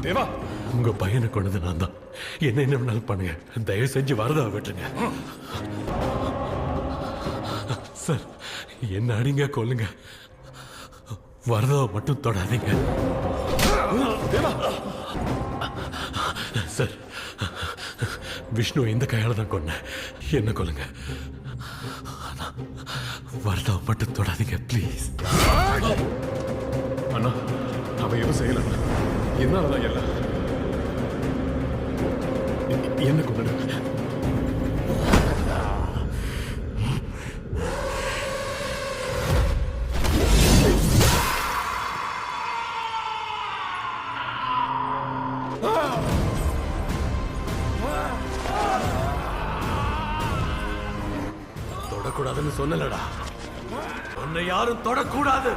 தேவா, உங்க பையனை கொண்டது நான் தான். என்ன என்ன வேணாலும் பண்ணுங்க, தயவு செஞ்சு வரதா விட்டுருங்க. சார், என்ன அடிங்க கொல்லுங்க, வரதாவை மட்டும் தொடாதீங்க. தேவா, சார், விஷ்ணு இந்த கையால தான் கொன்ன. என்ன கொல்லுங்க, வரதாவை மட்டும் தொடாதீங்க ப்ளீஸ். அண்ணா, அவன் எதுவும் செய்யல. என்னாலதான் எல்லாம். என்ன கொண்டு தொடக்கூடாதுன்னு சொன்னலடா, உன்னை யாரும் தொடக்கூடாது.